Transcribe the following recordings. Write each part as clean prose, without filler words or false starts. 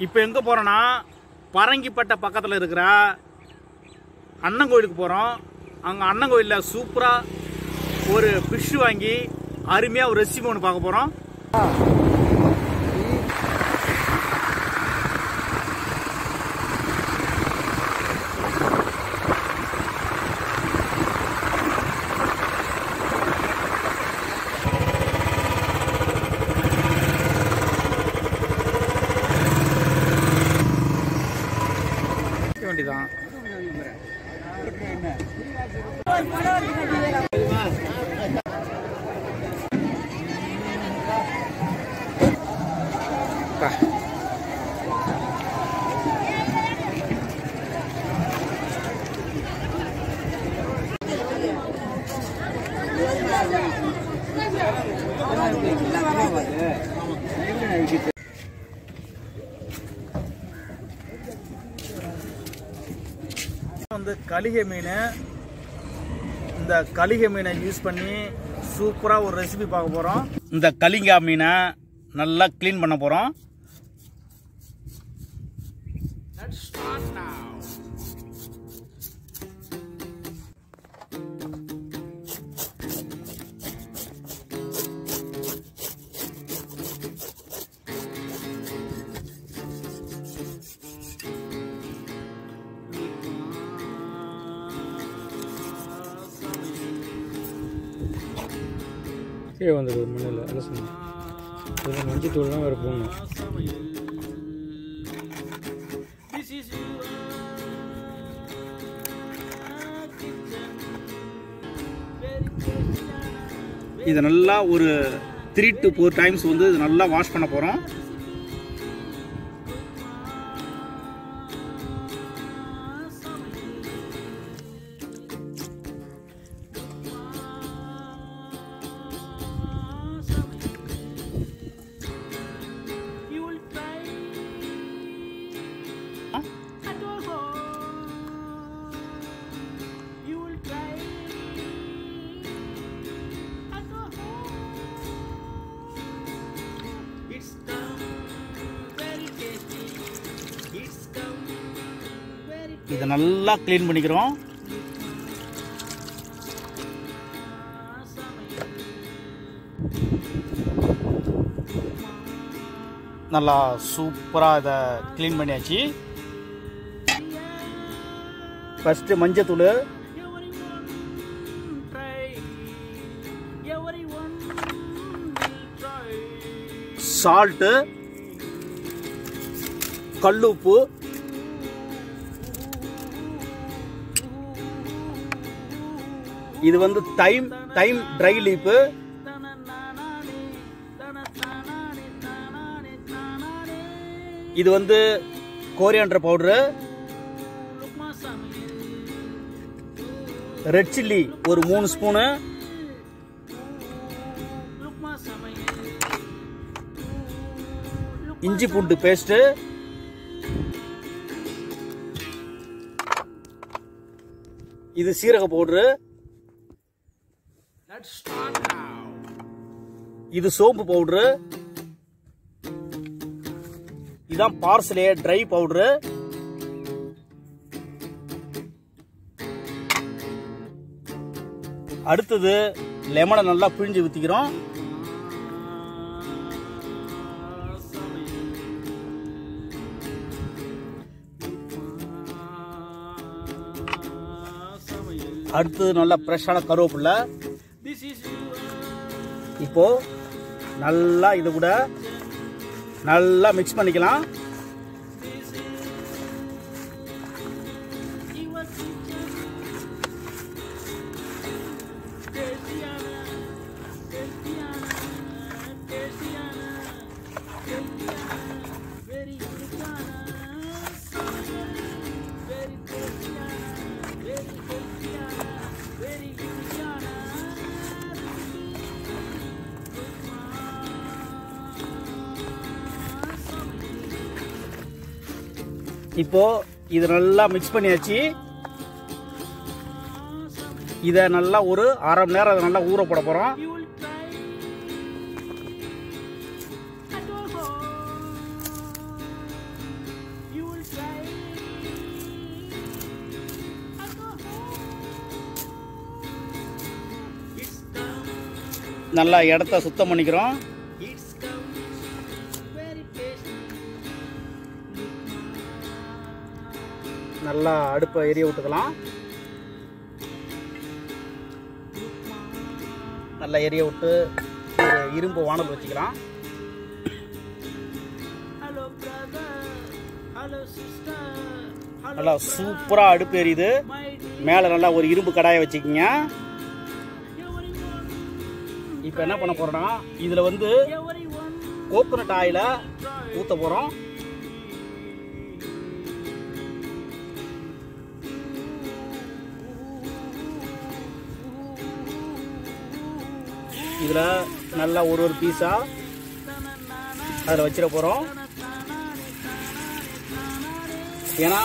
இப்போ எங்கே போகிறோன்னா பரங்கிப்பட்ட பக்கத்தில் இருக்கிற அண்ணன் கோயிலுக்கு போகிறோம். அங்கே அண்ணன் கோயிலில் சூப்பராக ஒரு ஃபிஷ் வாங்கி அருமையாக ஒரு ரெசிபி ஒன்று பார்க்க போகிறோம். வேண்டிதான் வந்து கலிகை மீன். இந்த கலிகை மீனை யூஸ் பண்ணி சூப்பராக ஒரு ரெசிபி பார்க்க போகிறோம். இந்த கலிங்கா மீனை நல்லா க்ளீன் பண்ண போகிறோம். கீழே வந்தது மண்ணில் அலசணும். இதில் மஞ்சத்தூள்லாம் வேறு போடணும். இதை நல்லா ஒரு 3 to 4 times வந்து நல்லா வாஷ் பண்ண போகிறோம். இதை நல்லா க்ளீன் பண்ணிக்கிறோம். நல்லா சூப்பராக இதை க்ளீன் பண்ணியாச்சு. ஃபஸ்ட்டு மஞ்சத்தூள், சால்ட்டு, கல்லுப்பு, இது வந்து தைம் ட்ரை லீப்பு, இது வந்து கோரியாண்டர் பவுடரு, ரெட் சில்லி ஒரு 3 ஸ்பூனு, இஞ்சி பூண்டு பேஸ்ட்டு, இது சீரக பவுடரு, இது சோம்பு பவுடரு, இதான் பார்சலே ட்ரை பவுடரு, அடுத்தது லெமனை நல்லா பிழிஞ்சு ஊத்திக்கிறோம். அடுத்தது நல்லா ஃப்ரெஷ்ஷான கருவேப்பிலை. இப்போ நல்லா இது கூட நல்லா மிக்ஸ் பண்ணிக்கலாம். இப்போ இது நல்லா மிக்ஸ் பண்ணியாச்சு. இதை நல்லா ஒரு அரை மணி நேரம் நல்லா ஊற போட போறோம். நல்லா இடத்த சுத்தம் பண்ணிக்கிறோம். நல்லா அடுப்பை எரிய விட்டுக்கலாம். நல்லா எரிய விட்டு ஒரு இரும்பு வானல் வச்சுக்கலாம். நல்லா சூப்பராக அடுப்பு எரியுது. மேலே நல்லா ஒரு இரும்பு கடாயை வச்சுக்கிங்க. இப்போ என்ன பண்ண போறோம்னா இதில் வந்து கோகோனட் ஆயிலை ஊற்ற போகிறோம். இதில் நல்லா ஒரு பீஸாக அதில் வச்சிட போகிறோம். ஏன்னா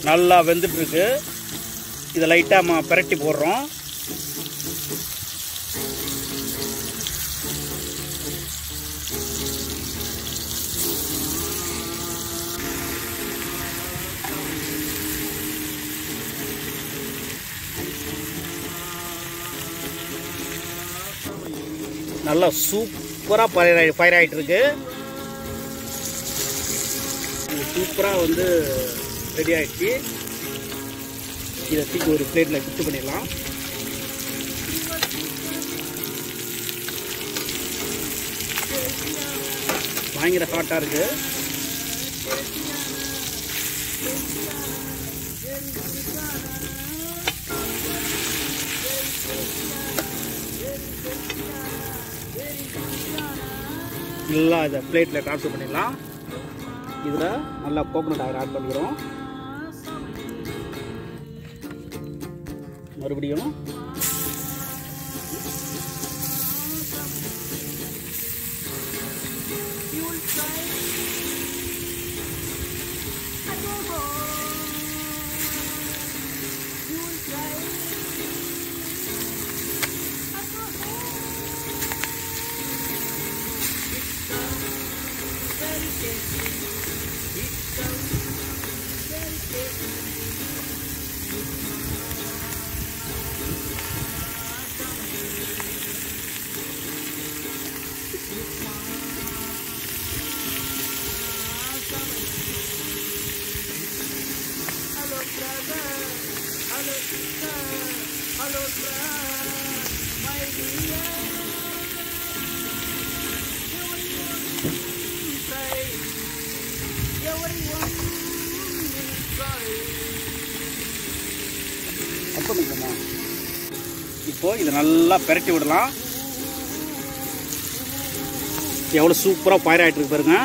நல்லா வெந்துட்டு இருக்கு. இதை லைட்டாக பிரட்டி போடுறோம். நல்லா சூப்பராக ஃபயர் ஆகிட்டு இருக்கு. சூப்பராக வந்து ரெடி ஆகிடுச்சு. இதை தூக்கி ஒரு பிளேட்டில் ஃபிட் பண்ணிடலாம். பயங்கர ஹாட்டாக இருக்கு. நல்லா இதை பிளேட்டில் ட்ரான்ஸ்ஃபர் பண்ணிடலாம். இதில் நல்லா கோகோனட் ஆயில் ஆட் பண்ணிக்கிறோம். மறுபடியும் இப்போ இதை நல்லா பிரட்டி விடலாம். எவ்வளோ சூப்பராக ஃபயர் ஆகிட்டு இருக்கு பாருங்க.